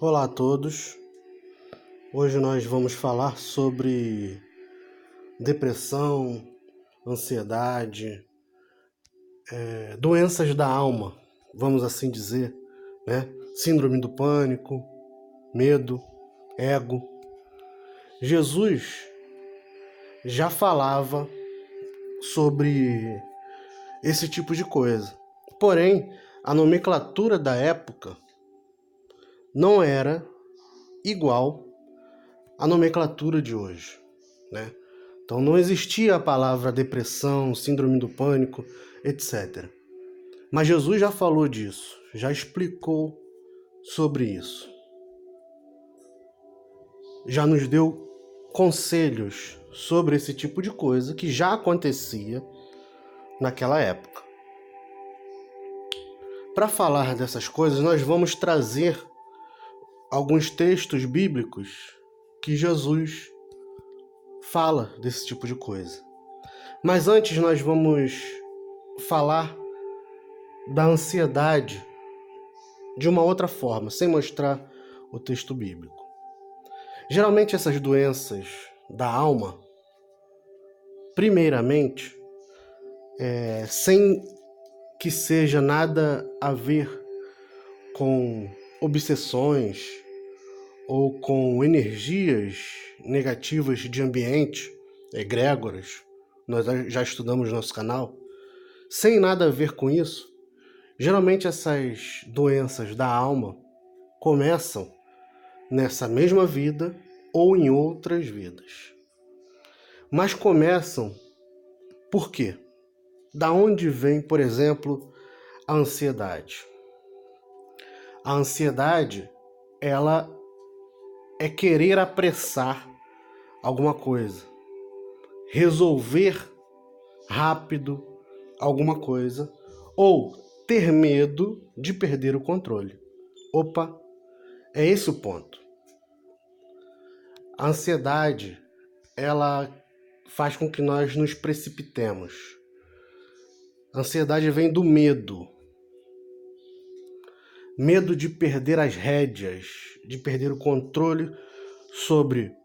Olá a todos. Hoje nós vamos falar sobre depressão, ansiedade, doenças da alma, vamos assim dizer, né? Síndrome do pânico, medo, ego. Jesus já falava sobre esse tipo de coisa. Porém, a nomenclatura da época não era igual à nomenclatura de hoje, né? Então não existia a palavra depressão, síndrome do pânico, etc. Mas Jesus já falou disso, já explicou sobre isso. Já nos deu conselhos sobre esse tipo de coisa que já acontecia naquela época. Para falar dessas coisas, nós vamos trazer alguns textos bíblicos que Jesus fala desse tipo de coisa. Mas antes nós vamos falar da ansiedade de uma outra forma, sem mostrar o texto bíblico. Geralmente essas doenças da alma, primeiramente, sem que seja nada a ver com obsessões ou com energias negativas de ambiente, egrégoras, nós já estudamos no nosso canal, sem nada a ver com isso, geralmente essas doenças da alma começam nessa mesma vida ou em outras vidas. Mas começam por quê? Da onde vem, por exemplo, a ansiedade? A ansiedade, ela é querer apressar alguma coisa, resolver rápido alguma coisa ou ter medo de perder o controle. Opa, é esse o ponto. A ansiedade, ela faz com que nós nos precipitemos. A ansiedade vem do medo. Medo de perder as rédeas, de perder o controle sobre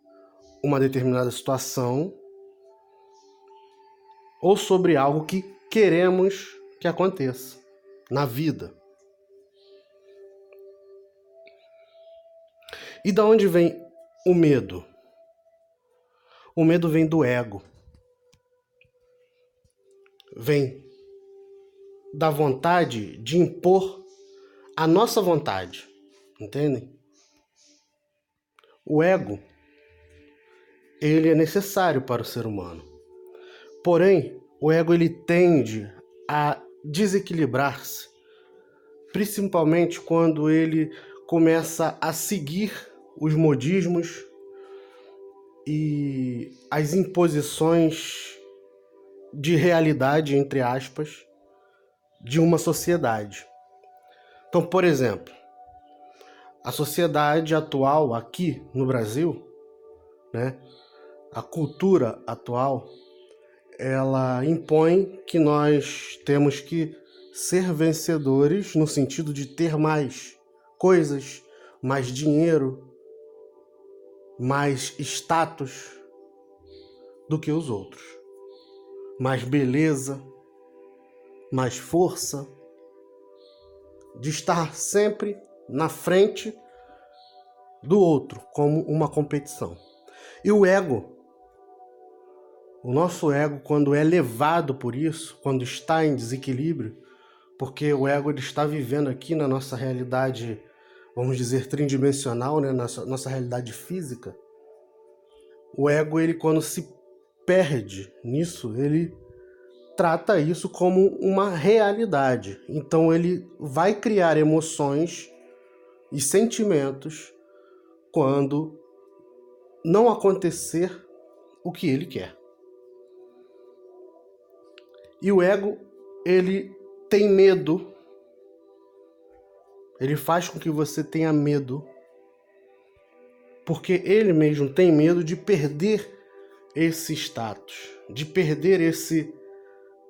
uma determinada situação ou sobre algo que queremos que aconteça na vida. E da onde vem o medo? O medo vem do ego. Vem da vontade de impor a nossa vontade. Entendem? O ego, ele é necessário para o ser humano. Porém, o ego ele tende a desequilibrar-se, principalmente quando ele começa a seguir os modismos e as imposições de realidade, entre aspas, de uma sociedade. Então, por exemplo, a sociedade atual aqui no Brasil, né, a cultura atual, ela impõe que nós temos que ser vencedores no sentido de ter mais coisas, mais dinheiro, mais status do que os outros. Mais beleza, mais força, de estar sempre na frente do outro, como uma competição. E o ego, o nosso ego, quando é levado por isso, quando está em desequilíbrio, porque o ego ele está vivendo aqui na nossa realidade, vamos dizer, tridimensional, né, na nossa realidade física, o ego, ele quando se perde nisso, ele trata isso como uma realidade. Então ele vai criar emoções e sentimentos quando não acontecer o que ele quer. E o ego, ele tem medo, ele faz com que você tenha medo, porque ele mesmo tem medo de perder esse status, de perder esse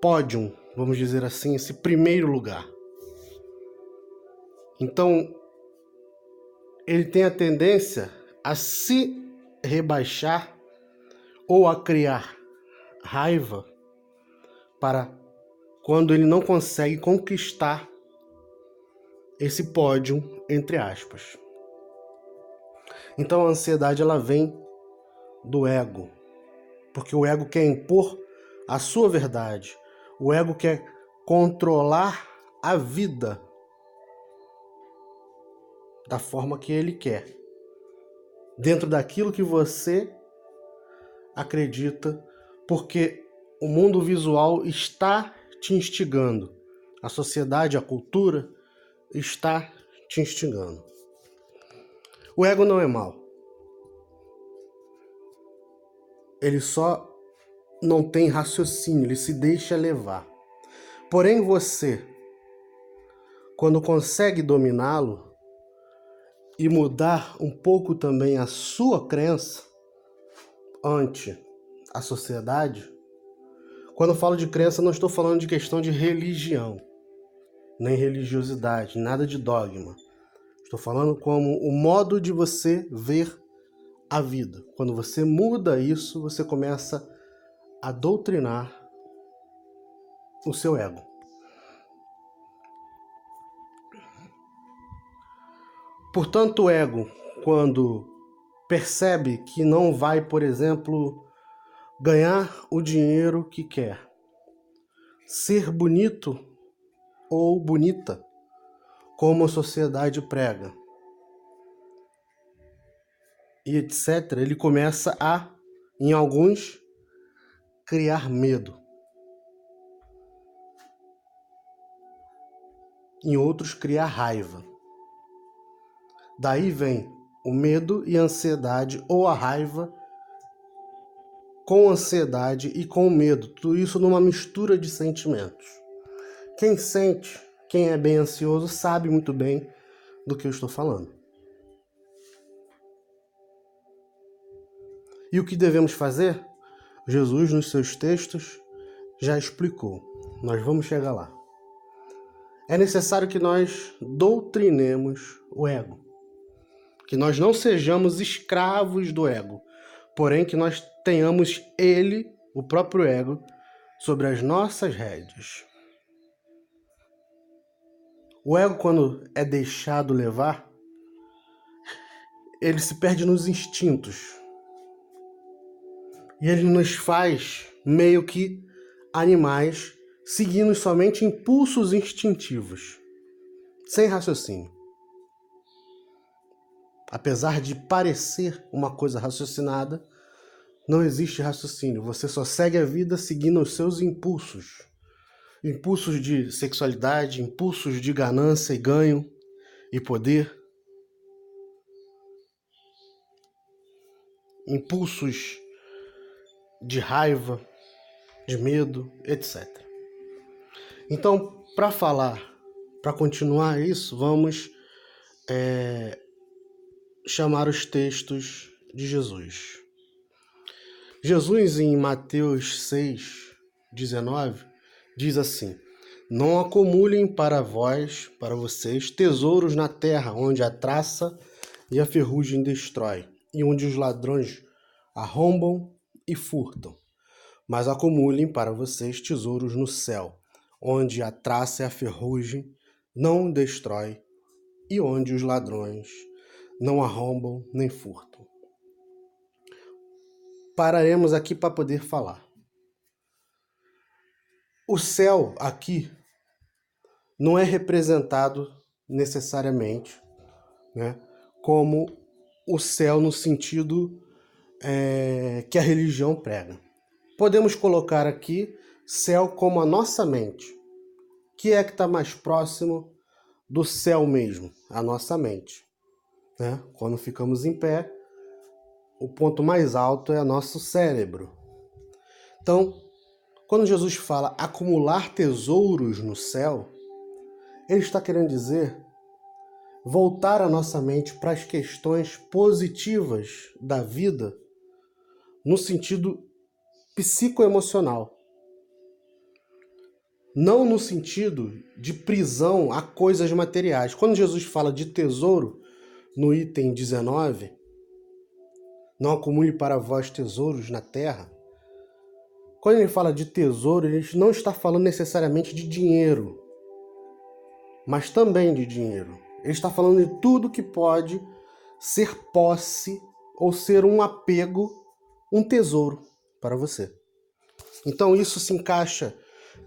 pódio, vamos dizer assim, esse primeiro lugar. Então, ele tem a tendência a se rebaixar ou a criar raiva para quando ele não consegue conquistar esse pódio, entre aspas. Então a ansiedade ela vem do ego, porque o ego quer impor a sua verdade, o ego quer controlar a vida da forma que ele quer, dentro daquilo que você acredita, porque o mundo visual está te instigando, a sociedade, a cultura está te instigando. O ego não é mau. Ele só não tem raciocínio, ele se deixa levar. Porém, você, quando consegue dominá-lo e mudar um pouco também a sua crença ante a sociedade, quando eu falo de crença, não estou falando de questão de religião, nem religiosidade, nada de dogma. Estou falando como o modo de você ver a vida. Quando você muda isso, você começa a doutrinar o seu ego. Portanto, o ego, quando percebe que não vai, por exemplo, ganhar o dinheiro que quer, ser bonito ou bonita, como a sociedade prega, e etc., ele começa a, em alguns, criar medo. Em outros, criar raiva. Daí vem o medo e a ansiedade, ou a raiva com ansiedade e com medo. Tudo isso numa mistura de sentimentos. Quem sente, quem é bem ansioso, sabe muito bem do que eu estou falando. E o que devemos fazer? Jesus, nos seus textos, já explicou. Nós vamos chegar lá. É necessário que nós doutrinemos o ego. Que nós não sejamos escravos do ego, porém que nós tenhamos ele, o próprio ego, sobre as nossas rédeas. O ego, quando é deixado levar, ele se perde nos instintos. E ele nos faz meio que animais, seguindo somente impulsos instintivos, sem raciocínio. Apesar de parecer uma coisa raciocinada, não existe raciocínio. Você só segue a vida seguindo os seus impulsos. Impulsos de sexualidade, impulsos de ganância e ganho e poder. Impulsos de raiva, de medo, etc. Então, para continuar isso, vamos chamar os textos de Jesus. Jesus, em Mateus 6:19, diz assim: não acumulem para vocês, tesouros na terra, onde a traça e a ferrugem destrói, e onde os ladrões arrombam e furtam. Mas acumulem para vocês tesouros no céu, onde a traça e a ferrugem não destrói, e onde os ladrões não arrombam nem furtam. Pararemos aqui para poder falar. O céu aqui não é representado necessariamente, né, como o céu no sentido que a religião prega. Podemos colocar aqui céu como a nossa mente. Que é que está mais próximo do céu mesmo? A nossa mente. Né? Quando ficamos em pé, o ponto mais alto é o nosso cérebro. Então, quando Jesus fala acumular tesouros no céu, ele está querendo dizer voltar a nossa mente para as questões positivas da vida no sentido psicoemocional. Não no sentido de prisão a coisas materiais. Quando Jesus fala de tesouro, no item 19, não acumule para vós tesouros na terra. Quando ele fala de tesouro, ele não está falando necessariamente de dinheiro, mas também de dinheiro. Ele está falando de tudo que pode ser posse ou ser um apego, um tesouro para você. Então isso se encaixa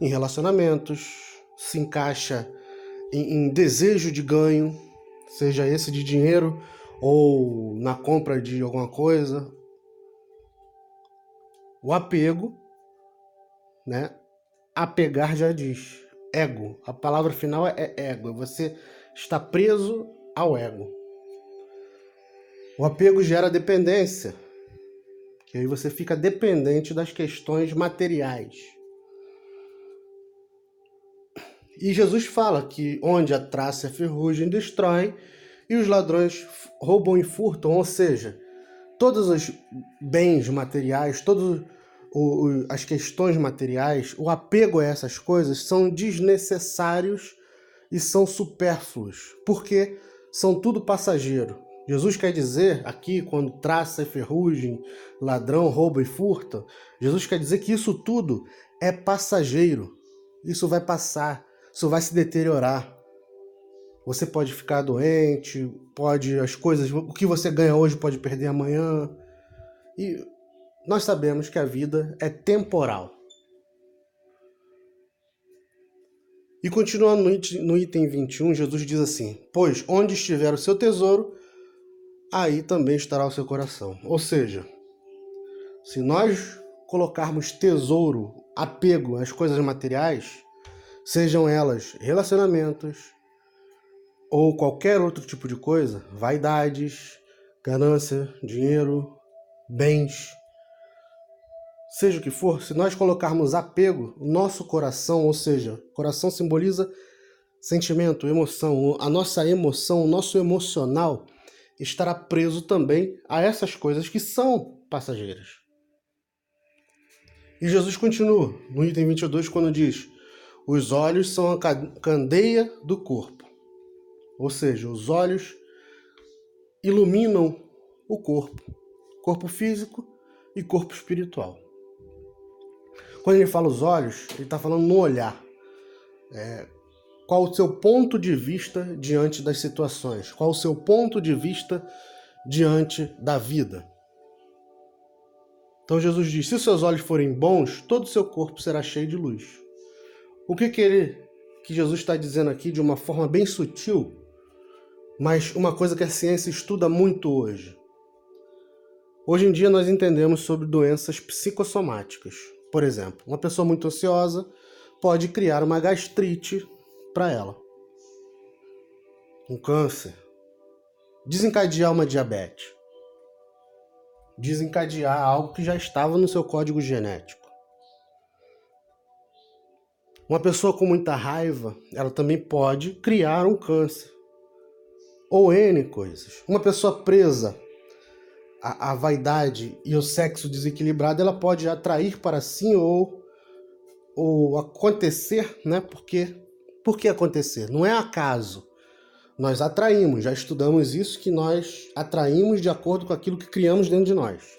em relacionamentos, se encaixa em desejo de ganho, seja esse de dinheiro ou na compra de alguma coisa. O apego, né? Apegar já diz, ego. A palavra final é ego. Você está preso ao ego. O apego gera dependência, que aí você fica dependente das questões materiais. E Jesus fala que onde a traça e a ferrugem destrói e os ladrões roubam e furtam, ou seja, todos os bens materiais, todas as questões materiais, o apego a essas coisas são desnecessários e são supérfluos, porque são tudo passageiro. Jesus quer dizer aqui, quando traça e ferrugem, ladrão, rouba e furta, Jesus quer dizer que isso tudo é passageiro. Isso vai passar, isso vai se deteriorar. Você pode ficar doente, o que você ganha hoje pode perder amanhã. E nós sabemos que a vida é temporal. E continuando no item 21, Jesus diz assim: pois onde estiver o seu tesouro, aí também estará o seu coração. Ou seja, se nós colocarmos tesouro, apego às coisas materiais, sejam elas relacionamentos ou qualquer outro tipo de coisa, vaidades, ganância, dinheiro, bens, seja o que for, se nós colocarmos apego, o nosso coração, ou seja, coração simboliza sentimento, emoção, a nossa emoção, o nosso emocional estará preso também a essas coisas que são passageiras. E Jesus continua no item 22 quando diz: os olhos são a candeia do corpo. Ou seja, os olhos iluminam o corpo físico e corpo espiritual. Quando ele fala os olhos, ele está falando no olhar. Qual o seu ponto de vista diante das situações? Qual o seu ponto de vista diante da vida? Então Jesus diz: se seus olhos forem bons, todo o seu corpo será cheio de luz. O que Jesus está dizendo aqui de uma forma bem sutil, mas uma coisa que a ciência estuda muito hoje. Hoje em dia nós entendemos sobre doenças psicossomáticas. Por exemplo, uma pessoa muito ansiosa pode criar uma gastrite para ela, um câncer, desencadear uma diabetes, desencadear algo que já estava no seu código genético. Uma pessoa com muita raiva, ela também pode criar um câncer, ou N coisas. Uma pessoa presa à vaidade e ao sexo desequilibrado, ela pode atrair para si ou acontecer, né? Por que acontecer? Não é acaso. Nós atraímos, já estudamos isso, que nós atraímos de acordo com aquilo que criamos dentro de nós.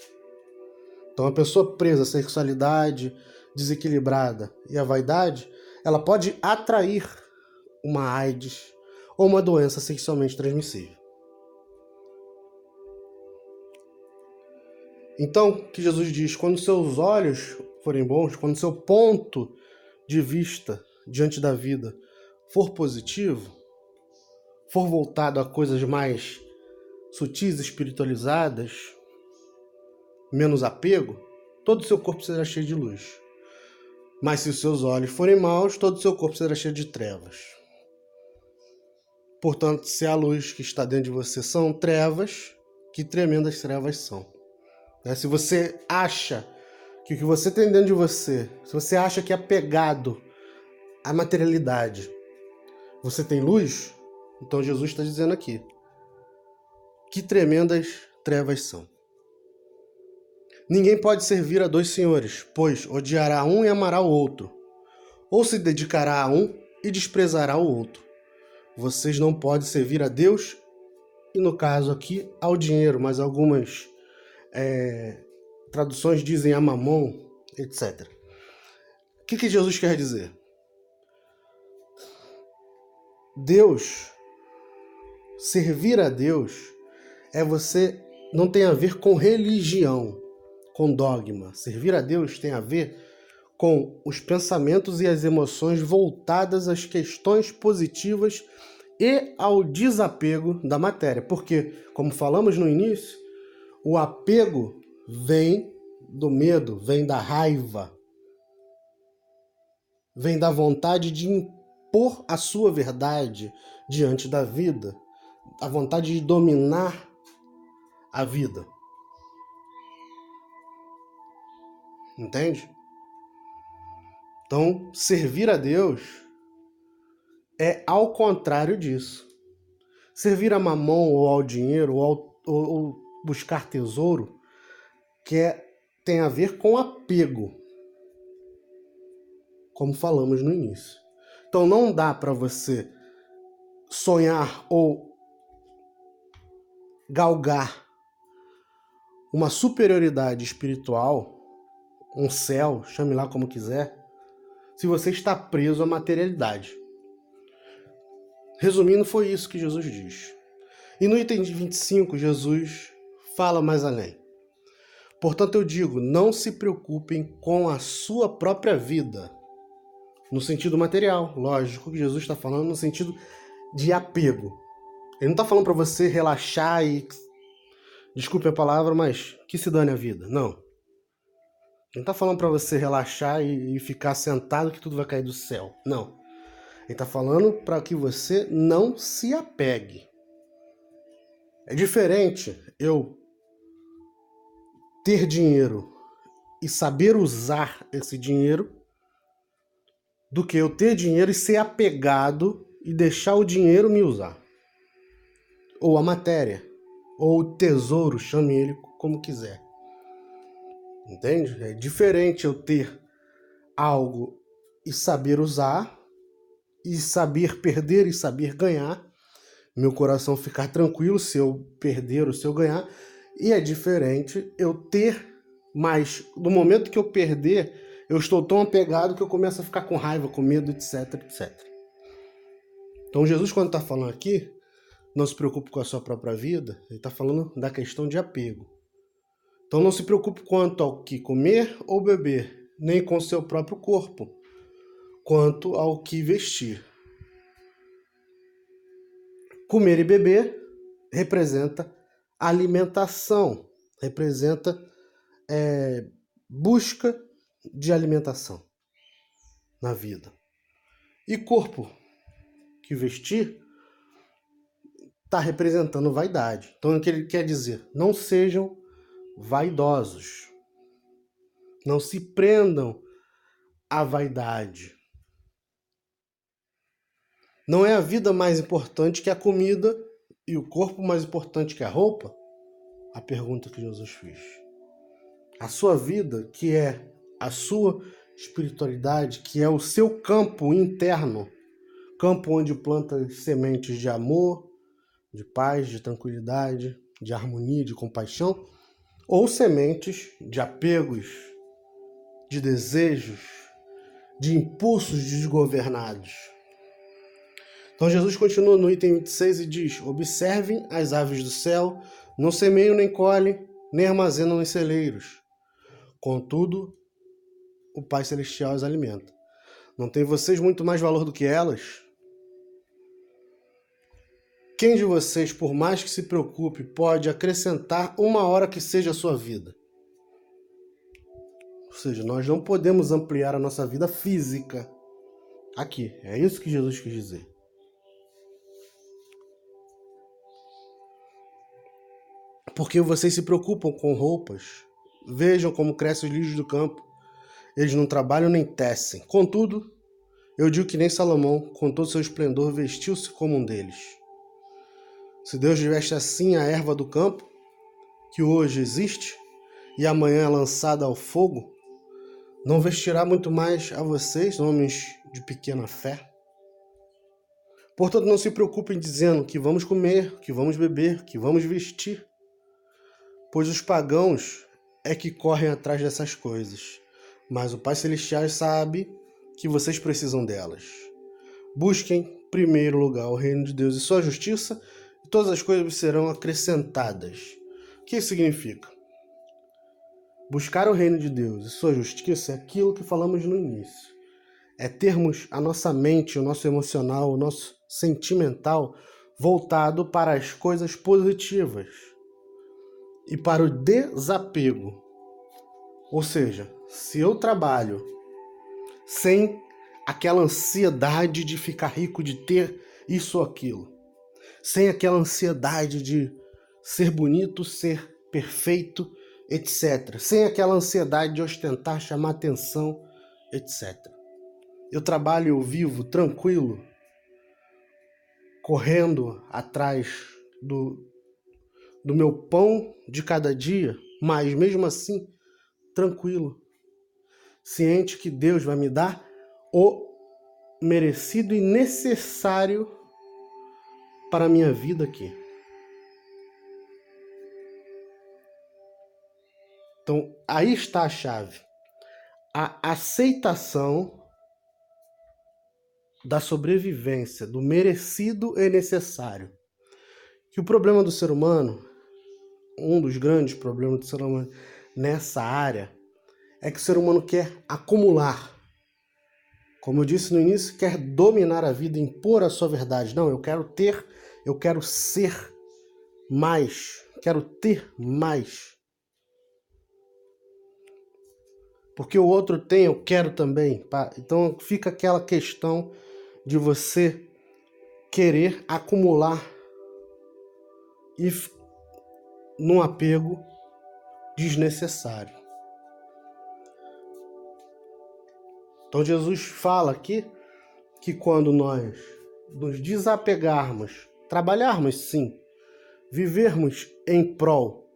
Então, a pessoa presa à sexualidade desequilibrada e à vaidade, ela pode atrair uma AIDS ou uma doença sexualmente transmissível. Então, o que Jesus diz? Quando seus olhos forem bons, quando seu ponto de vista diante da vida for positivo, for voltado a coisas mais sutis, espiritualizadas, menos apego, todo o seu corpo será cheio de luz. Mas se os seus olhos forem maus, todo o seu corpo será cheio de trevas. Portanto, se a luz que está dentro de você são trevas, que tremendas trevas são. Se você acha que o que você tem dentro de você, se você acha que é apegado à materialidade, você tem luz, então Jesus está dizendo aqui, que tremendas trevas são. Ninguém pode servir a dois senhores, pois odiará um e amará o outro, ou se dedicará a um e desprezará o outro. Vocês não podem servir a Deus e no caso aqui ao dinheiro, mas algumas traduções dizem a mamon, etc. O que Jesus quer dizer? Deus, servir a Deus, não tem a ver com religião, com dogma. Servir a Deus tem a ver com os pensamentos e as emoções voltadas às questões positivas e ao desapego da matéria. Porque, como falamos no início, o apego vem do medo, vem da raiva, vem da vontade de impor a sua verdade diante da vida, a vontade de dominar a vida. Entende? Então, servir a Deus é ao contrário disso. Servir a mamon ou ao dinheiro ou buscar tesouro tem a ver com apego, como falamos no início. Então não dá para você sonhar ou galgar uma superioridade espiritual, um céu, chame lá como quiser, se você está preso à materialidade. Resumindo, foi isso que Jesus diz. E no item 25, Jesus fala mais além. Portanto, eu digo, não se preocupem com a sua própria vida, no sentido material, lógico que Jesus está falando no sentido de apego. Ele não está falando para você relaxar e, desculpe a palavra, mas que se dane a vida. Não. Ele não está falando para você relaxar e ficar sentado que tudo vai cair do céu. Não. Ele está falando para que você não se apegue. É diferente eu ter dinheiro e saber usar esse dinheiro do que eu ter dinheiro e ser apegado e deixar o dinheiro me usar. Ou a matéria, ou o tesouro, chame ele como quiser. Entende? É diferente eu ter algo e saber usar, e saber perder e saber ganhar, meu coração ficar tranquilo se eu perder ou se eu ganhar, e é diferente eu ter, mas no momento que eu perder, eu estou tão apegado que eu começo a ficar com raiva, com medo, etc, etc. Então Jesus, quando está falando aqui, não se preocupe com a sua própria vida, ele está falando da questão de apego. Então não se preocupe quanto ao que comer ou beber, nem com o seu próprio corpo, quanto ao que vestir. Comer e beber representa alimentação, representa busca de alimentação na vida. E corpo que vestir está representando vaidade. Então o que ele quer dizer? Não sejam vaidosos. Não se prendam à vaidade. Não é a vida mais importante que a comida e o corpo mais importante que a roupa? A pergunta que Jesus fez. A sua vida, que é a sua espiritualidade, que é o seu campo interno, campo onde planta sementes de amor, de paz, de tranquilidade, de harmonia, de compaixão, ou sementes de apegos, de desejos, de impulsos desgovernados. Então Jesus continua no item 26 e diz: observem as aves do céu, não semeiam nem colhem, nem armazenam em celeiros. Contudo, o Pai Celestial as alimenta. Não tem vocês muito mais valor do que elas? Quem de vocês, por mais que se preocupe, pode acrescentar uma hora que seja a sua vida? Ou seja, nós não podemos ampliar a nossa vida física aqui. É isso que Jesus quis dizer. Porque vocês se preocupam com roupas. Vejam como crescem os lírios do campo. Eles não trabalham nem tecem. Contudo, eu digo que nem Salomão, com todo seu esplendor, vestiu-se como um deles. Se Deus veste assim a erva do campo, que hoje existe, e amanhã é lançada ao fogo, não vestirá muito mais a vocês, homens de pequena fé? Portanto, não se preocupem dizendo que vamos comer, que vamos beber, que vamos vestir, pois os pagãos é que correm atrás dessas coisas. Mas o Pai Celestial sabe que vocês precisam delas. Busquem, em primeiro lugar, o reino de Deus e sua justiça, e todas as coisas serão acrescentadas. O que isso significa? Buscar o reino de Deus e sua justiça é aquilo que falamos no início. É termos a nossa mente, o nosso emocional, o nosso sentimental voltado para as coisas positivas e para o desapego. Ou seja, se eu trabalho sem aquela ansiedade de ficar rico, de ter isso ou aquilo, sem aquela ansiedade de ser bonito, ser perfeito, etc. Sem aquela ansiedade de ostentar, chamar atenção, etc. Eu trabalho, eu vivo tranquilo, correndo atrás do meu pão de cada dia, mas mesmo assim, tranquilo, ciente que Deus vai me dar o merecido e necessário para a minha vida aqui. Então, aí está a chave. A aceitação da sobrevivência, do merecido e necessário. Que o problema do ser humano, um dos grandes problemas do ser humano nessa área, é que o ser humano quer acumular. Como eu disse no início, quer dominar a vida, impor a sua verdade. Não, eu quero ter, eu quero ser mais, quero ter mais. Porque o outro tem, eu quero também. Então fica aquela questão de você querer acumular e num apego desnecessário. Então Jesus fala aqui que quando nós nos desapegarmos, trabalharmos sim, vivermos em prol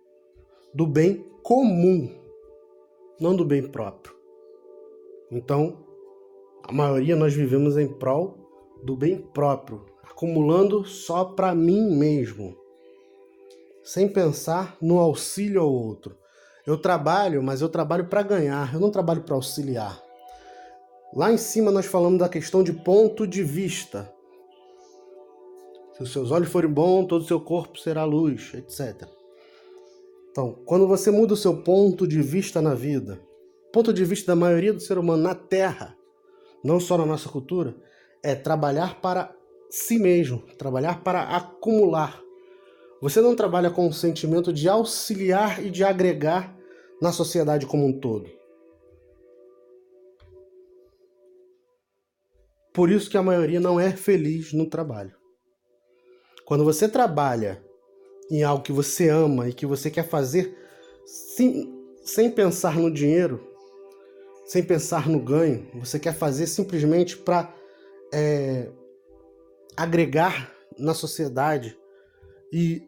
do bem comum, não do bem próprio. Então, a maioria nós vivemos em prol do bem próprio, acumulando só para mim mesmo, sem pensar no auxílio ao outro. Eu trabalho, mas eu trabalho para ganhar, eu não trabalho para auxiliar. Lá em cima nós falamos da questão de ponto de vista. Se os seus olhos forem bons, todo o seu corpo será luz, etc. Então, quando você muda o seu ponto de vista na vida, ponto de vista da maioria do ser humano na Terra, não só na nossa cultura, é trabalhar para si mesmo, trabalhar para acumular. Você não trabalha com o sentimento de auxiliar e de agregar na sociedade como um todo. Por isso que a maioria não é feliz no trabalho. Quando você trabalha em algo que você ama e que você quer fazer sem pensar no dinheiro, sem pensar no ganho, você quer fazer simplesmente para agregar na sociedade e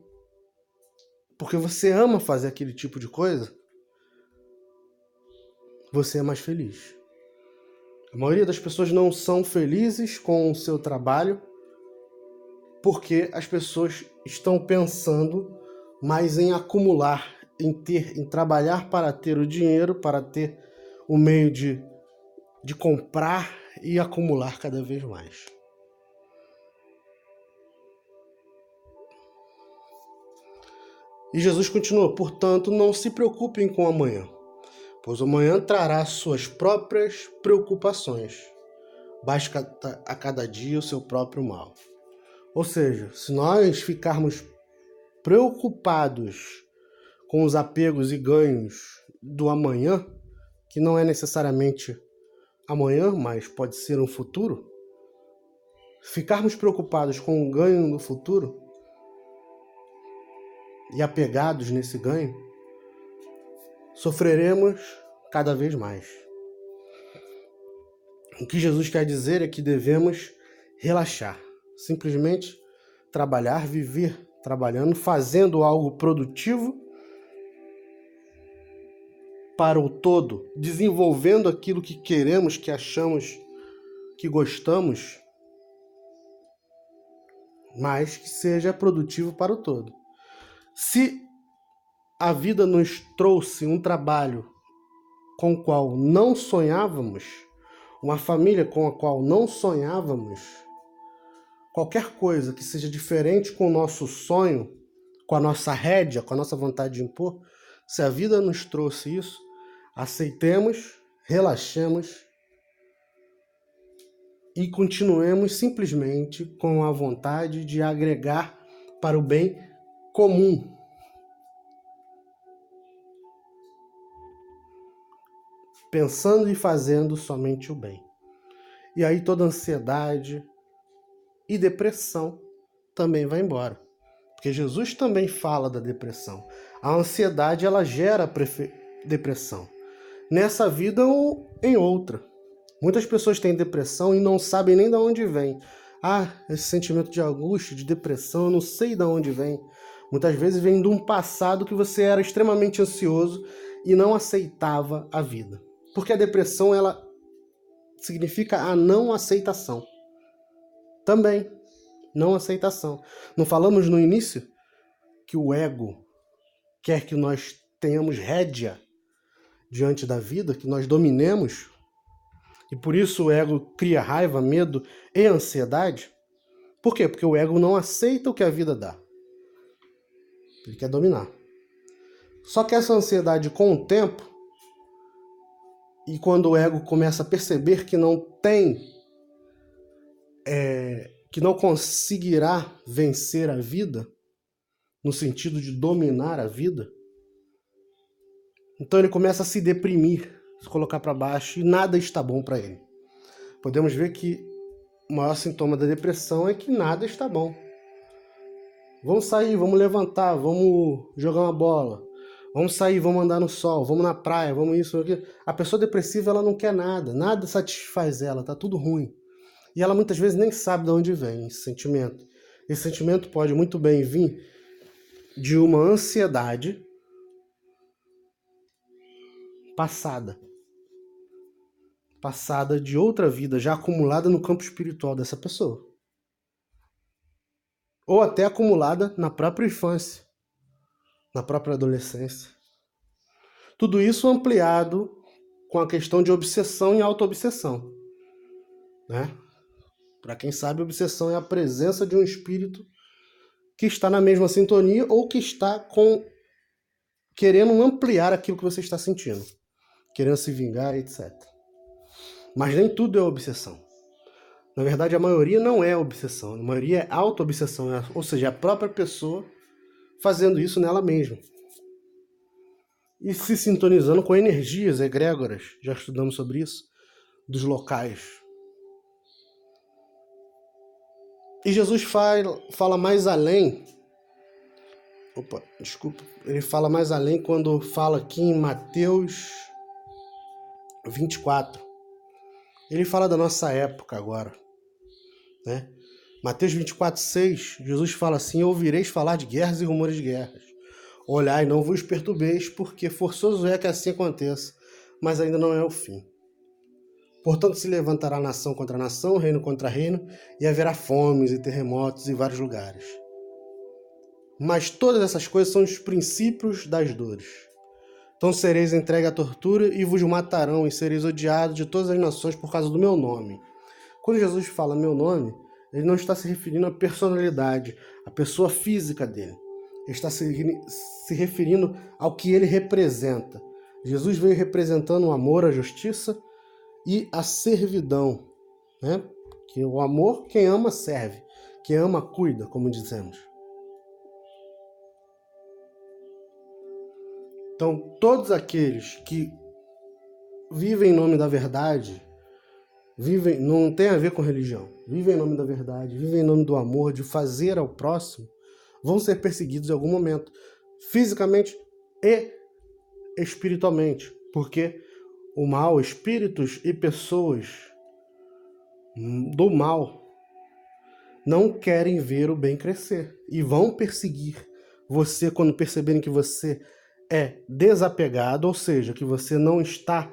porque você ama fazer aquele tipo de coisa, você é mais feliz. A maioria das pessoas não são felizes com o seu trabalho porque as pessoas estão pensando mais em acumular, em trabalhar para ter o dinheiro, para ter o meio de comprar e acumular cada vez mais. E Jesus continua: portanto, não se preocupem com amanhã, pois amanhã trará suas próprias preocupações. Basta a cada dia o seu próprio mal. Ou seja, se nós ficarmos preocupados com os apegos e ganhos do amanhã, que não é necessariamente amanhã, mas pode ser um futuro, ficarmos preocupados com o ganho do futuro e apegados nesse ganho, sofreremos cada vez mais. O que Jesus quer dizer é que devemos relaxar, simplesmente trabalhar, viver trabalhando, fazendo algo produtivo para o todo, desenvolvendo aquilo que queremos, que achamos, que gostamos, mas que seja produtivo para o todo. Se a vida nos trouxe um trabalho com o qual não sonhávamos, uma família com a qual não sonhávamos, qualquer coisa que seja diferente com o nosso sonho, com a nossa rédea, com a nossa vontade de impor, se a vida nos trouxe isso, aceitemos, relaxemos e continuemos simplesmente com a vontade de agregar para o bem comum. Pensando e fazendo somente o bem. E aí toda ansiedade e depressão também vai embora. Porque Jesus também fala da depressão. A ansiedade, ela gera depressão. Nessa vida ou em outra. Muitas pessoas têm depressão e não sabem nem de onde vem. Esse sentimento de angústia, de depressão, eu não sei de onde vem. Muitas vezes vem de um passado que você era extremamente ansioso e não aceitava a vida. Porque a depressão, ela significa a não aceitação. Também, não aceitação. Não falamos no início que o ego quer que nós tenhamos rédea diante da vida, que nós dominemos, e por isso o ego cria raiva, medo e ansiedade? Por quê? Porque o ego não aceita o que a vida dá. Ele quer dominar. Só que essa ansiedade, com o tempo, e quando o ego começa a perceber que não tem, que não conseguirá vencer a vida, no sentido de dominar a vida, então ele começa a se deprimir, se colocar para baixo, e nada está bom para ele. Podemos ver que o maior sintoma da depressão é que nada está bom. Vamos sair, vamos levantar, vamos jogar uma bola, vamos sair, vamos andar no sol, vamos na praia, vamos isso, aquilo. A pessoa depressiva, ela não quer nada, nada satisfaz ela, tá tudo ruim. E ela muitas vezes nem sabe de onde vem esse sentimento. Esse sentimento pode muito bem vir de uma ansiedade passada de outra vida, já acumulada no campo espiritual dessa pessoa. Ou até acumulada na própria infância, na própria adolescência. Tudo isso ampliado com a questão de obsessão e autoobsessão, né? Para quem sabe, obsessão é a presença de um espírito que está na mesma sintonia ou que está querendo ampliar aquilo que você está sentindo, querendo se vingar, etc. Mas nem tudo é obsessão. Na verdade, a maioria não é obsessão, a maioria é auto-obsessão, ou seja, a própria pessoa fazendo isso nela mesma. E se sintonizando com energias egrégoras, já estudamos sobre isso, dos locais. E Jesus fala mais além, ele fala mais além quando fala aqui em Mateus 24. Ele fala da nossa época agora, né? Mateus 24:6, Jesus fala assim: ouvireis falar de guerras e rumores de guerras. Olhai, não vos perturbeis, porque forçoso é que assim aconteça, mas ainda não é o fim. Portanto, se levantará nação contra nação, reino contra reino, e haverá fomes e terremotos em vários lugares. Mas todas essas coisas são os princípios das dores. Então sereis entregues à tortura e vos matarão, e sereis odiados de todas as nações por causa do meu nome. Quando Jesus fala meu nome, ele não está se referindo à personalidade, à pessoa física dele. Ele está se referindo ao que ele representa. Jesus veio representando o amor, a justiça e a servidão, né? Que o amor, quem ama serve, quem ama cuida, como dizemos. Então, todos aqueles que vivem em nome da verdade, não tem a ver com religião, vivem em nome da verdade, vivem em nome do amor, de fazer ao próximo, vão ser perseguidos em algum momento, fisicamente e espiritualmente, porque o mal, espíritos e pessoas do mal não querem ver o bem crescer e vão perseguir você quando perceberem que você é desapegado, ou seja, que você não está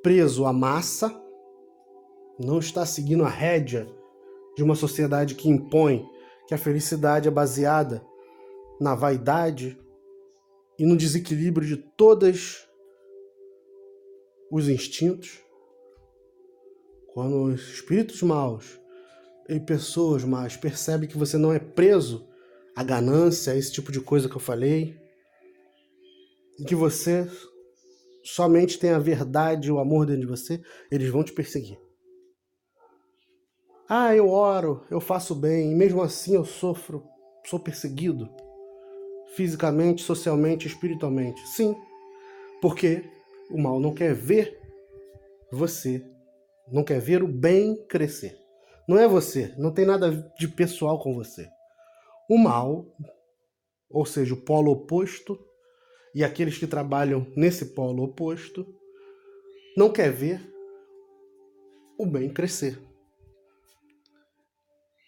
preso à massa, não está seguindo a rédea de uma sociedade que impõe, que a felicidade é baseada na vaidade e no desequilíbrio de todos os instintos. Quando os espíritos maus e pessoas más percebem que você não é preso à ganância, a esse tipo de coisa que eu falei, e que você somente tem a verdade e o amor dentro de você, eles vão te perseguir. Ah, eu oro, eu faço bem, e mesmo assim eu sofro, sou perseguido, fisicamente, socialmente, espiritualmente. Sim, porque o mal não quer ver você, não quer ver o bem crescer. Não é você, não tem nada de pessoal com você. O mal, ou seja, o polo oposto, e aqueles que trabalham nesse polo oposto, não quer ver o bem crescer.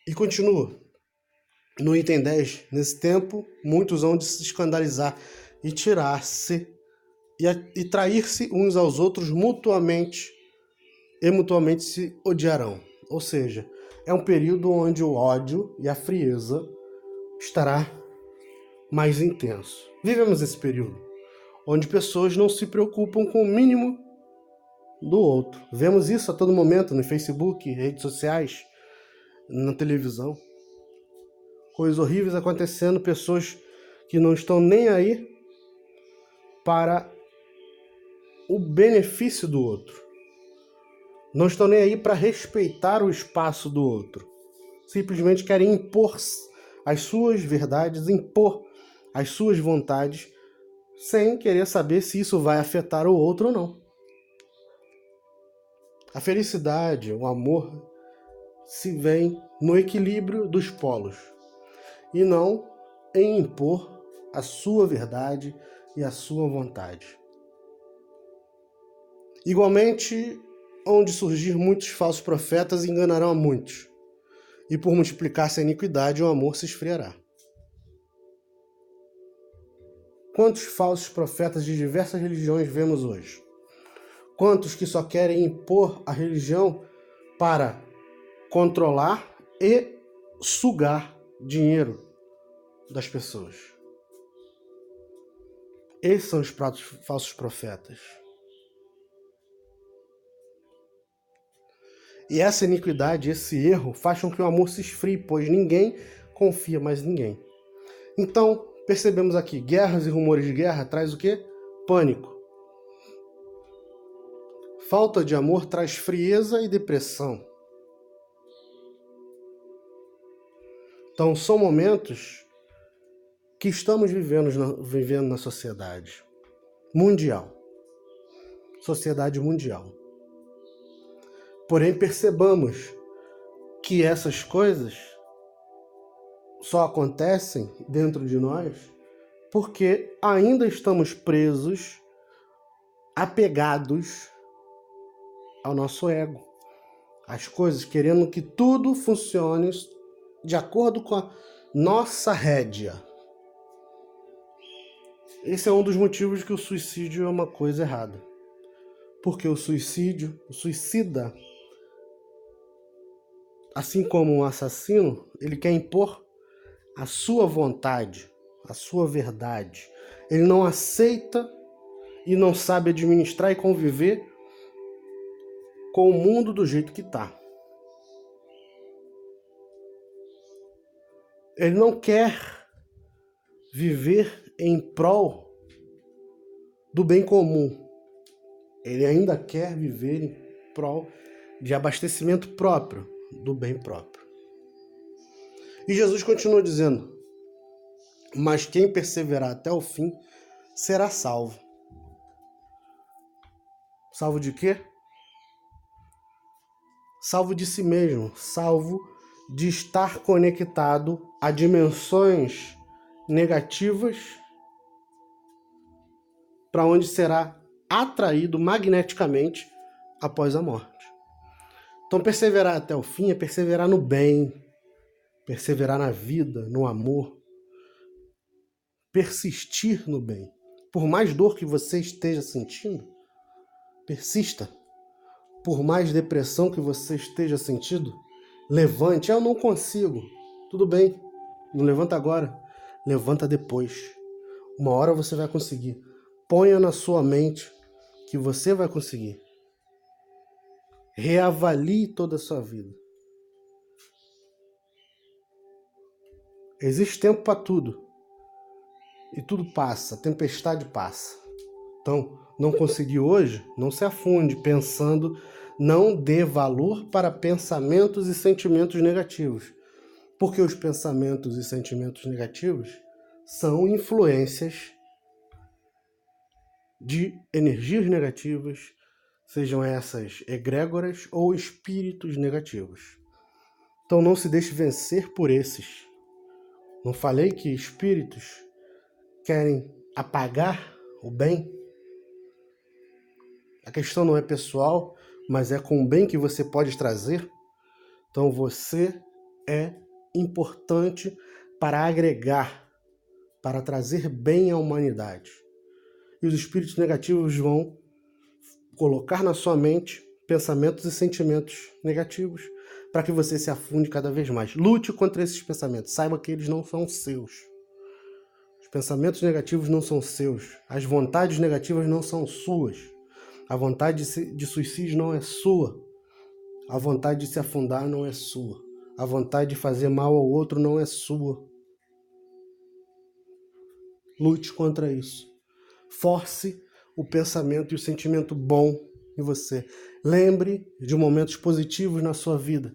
E continua. No item 10, nesse tempo, muitos hão de se escandalizar e tirar-se e trair-se uns aos outros mutuamente e mutuamente se odiarão. Ou seja, é um período onde o ódio e a frieza estará mais intenso. Vivemos esse período onde pessoas não se preocupam com o mínimo do outro. Vemos isso a todo momento no Facebook, redes sociais, na televisão. Coisas horríveis acontecendo, pessoas que não estão nem aí para o benefício do outro. Não estão nem aí para respeitar o espaço do outro. Simplesmente querem impor as suas verdades, impor as suas vontades, sem querer saber se isso vai afetar o outro ou não. A felicidade, o amor, se vem no equilíbrio dos polos, e não em impor a sua verdade e a sua vontade. Igualmente, onde surgir muitos falsos profetas enganarão a muitos, e por multiplicar-se a iniquidade, o amor se esfriará. Quantos falsos profetas de diversas religiões vemos hoje? Quantos que só querem impor a religião para controlar e sugar dinheiro das pessoas? Esses são os falsos profetas. E essa iniquidade, esse erro, faz com que o amor se esfrie, pois ninguém confia mais em ninguém. Então, percebemos aqui, guerras e rumores de guerra traz o quê? Pânico. Falta de amor traz frieza e depressão. Então, são momentos que estamos vivendo na sociedade mundial. Sociedade mundial. Porém, percebamos que essas coisas só acontecem dentro de nós porque ainda estamos presos, apegados ao nosso ego. As coisas querendo que tudo funcione de acordo com a nossa rédea. Esse é um dos motivos que o suicídio é uma coisa errada. Porque o suicida, assim como um assassino, ele quer impor a sua vontade, a sua verdade. Ele não aceita e não sabe administrar e conviver com o mundo do jeito que está. Ele não quer viver em prol do bem comum. Ele ainda quer viver em prol de abastecimento próprio, do bem próprio. E Jesus continua dizendo, mas quem perseverar até o fim será salvo. Salvo de quê? Salvo de si mesmo, salvo de estar conectado a dimensões negativas, para onde será atraído magneticamente após a morte. Então, perseverar até o fim é perseverar no bem, perseverar na vida, no amor, persistir no bem. Por mais dor que você esteja sentindo, persista. Por mais depressão que você esteja sentindo, levante. Eu não consigo. Tudo bem. Não levanta agora, levanta depois. Uma hora você vai conseguir. Ponha na sua mente que você vai conseguir. Reavalie toda a sua vida. Existe tempo para tudo. E tudo passa, a tempestade passa. Então, não consegui hoje, não se afunde pensando, não dê valor para pensamentos e sentimentos negativos. Porque os pensamentos e sentimentos negativos são influências de energias negativas, sejam essas egrégoras ou espíritos negativos. Então não se deixe vencer por esses. Não falei que espíritos querem apagar o bem? A questão não é pessoal, mas é com o bem que você pode trazer. Então você é importante para agregar, para trazer bem à humanidade. E os espíritos negativos vão colocar na sua mente pensamentos e sentimentos negativos para que você se afunde cada vez mais. Lute contra esses pensamentos. Saiba que eles não são seus. Os pensamentos negativos não são seus. As vontades negativas não são suas. A vontade de suicídio não é sua. A vontade de se afundar não é sua. A vontade de fazer mal ao outro não é sua. Lute contra isso. Force o pensamento e o sentimento bom em você. Lembre de momentos positivos na sua vida.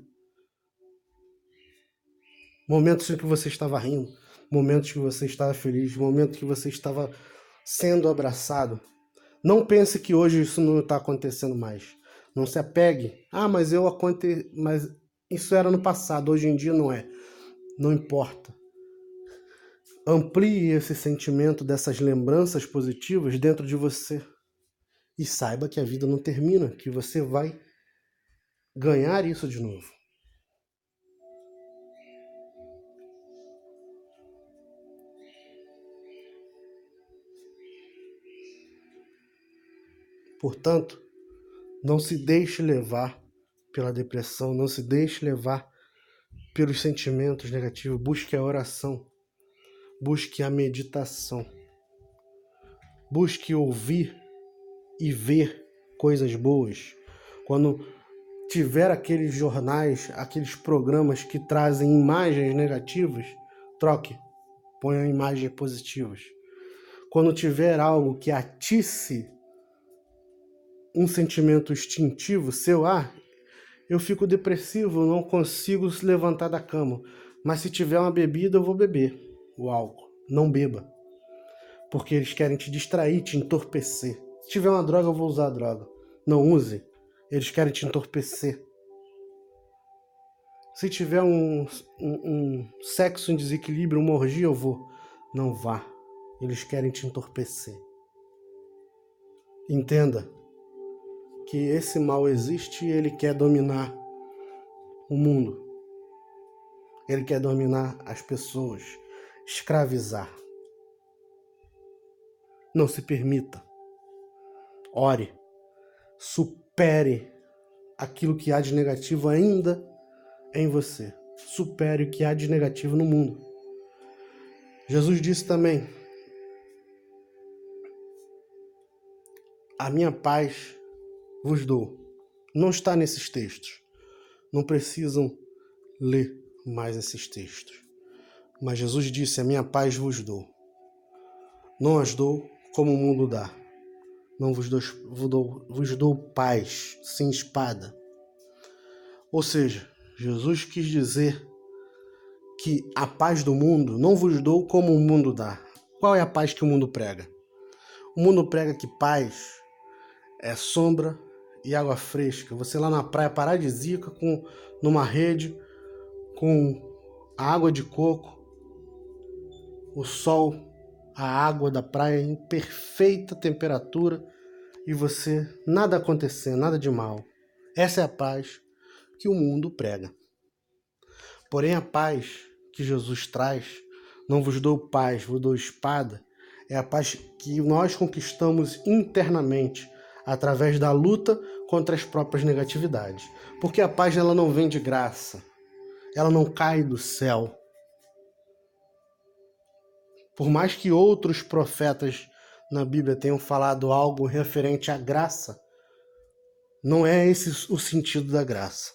Momentos em que você estava rindo, momentos que você estava feliz, momentos que você estava sendo abraçado. Não pense que hoje isso não está acontecendo mais. Não se apegue. Mas mas isso era no passado, hoje em dia não é. Não importa. Amplie esse sentimento dessas lembranças positivas dentro de você. E saiba que a vida não termina, que você vai ganhar isso de novo. Portanto, não se deixe levar pela depressão, não se deixe levar pelos sentimentos negativos. Busque a oração, busque a meditação, busque ouvir e ver coisas boas. Quando tiver aqueles jornais, aqueles programas que trazem imagens negativas, troque, ponha imagens positivas. Quando tiver algo que atice um sentimento instintivo seu, eu fico depressivo, não consigo se levantar da cama, mas se tiver uma bebida eu vou beber o álcool. Não beba, porque eles querem te distrair, te entorpecer. Se tiver uma droga eu vou usar a droga. Não use, eles querem te entorpecer. Se tiver um sexo em desequilíbrio, uma orgia, eu vou. Não vá, eles querem te entorpecer. Entenda que esse mal existe e ele quer dominar o mundo. Ele quer dominar as pessoas, escravizar. Não se permita. Ore. Supere aquilo que há de negativo ainda em você. Supere o que há de negativo no mundo. Jesus disse também: a minha paz vos dou. Não está nesses textos. Não precisam ler mais esses textos. Mas Jesus disse: a minha paz vos dou. Não as dou como o mundo dá. Não vos dou paz sem espada. Ou seja, Jesus quis dizer que a paz do mundo não vos dou como o mundo dá. Qual é a paz que o mundo prega? O mundo prega que paz é sombra e água fresca. Você lá na praia paradisíaca, numa rede, com a água de coco, o sol, a água da praia em perfeita temperatura e você nada acontecendo, nada de mal. Essa é a paz que o mundo prega. Porém, a paz que Jesus traz, não vos dou paz, vos dou espada, é a paz que nós conquistamos internamente através da luta contra as próprias negatividades. Porque a paz ela não vem de graça, ela não cai do céu. Por mais que outros profetas na Bíblia tenham falado algo referente à graça, não é esse o sentido da graça.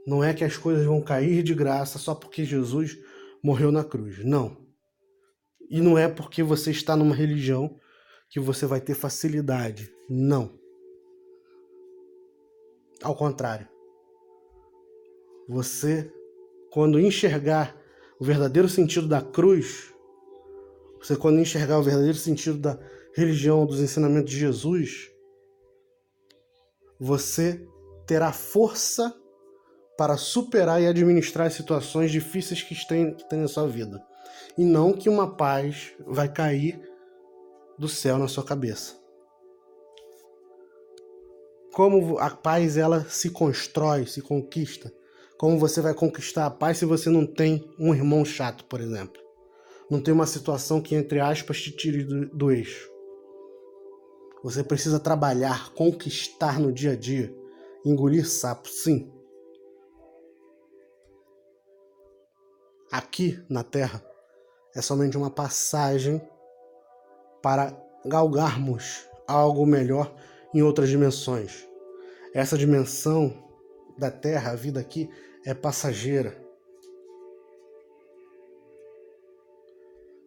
Não é que as coisas vão cair de graça só porque Jesus morreu na cruz. Não. E não é porque você está numa religião que você vai ter facilidade. Não. Ao contrário. Você, quando enxergar o verdadeiro sentido da cruz, você quando enxergar o verdadeiro sentido da religião, dos ensinamentos de Jesus, você terá força para superar e administrar as situações difíceis que tem na sua vida. E não que uma paz vai cair do céu na sua cabeça. Como a paz ela se constrói, se conquista? Como você vai conquistar a paz se você não tem um irmão chato, por exemplo? Não tem uma situação que, entre aspas, te tire do eixo. Você precisa trabalhar, conquistar no dia a dia, engolir sapo, sim. Aqui na Terra é somente uma passagem para galgarmos algo melhor em outras dimensões. Essa dimensão da Terra, a vida aqui, é passageira.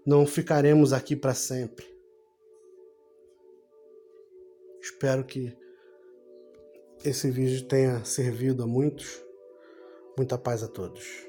Não ficaremos aqui para sempre. Espero que esse vídeo tenha servido a muitos. Muita paz a todos.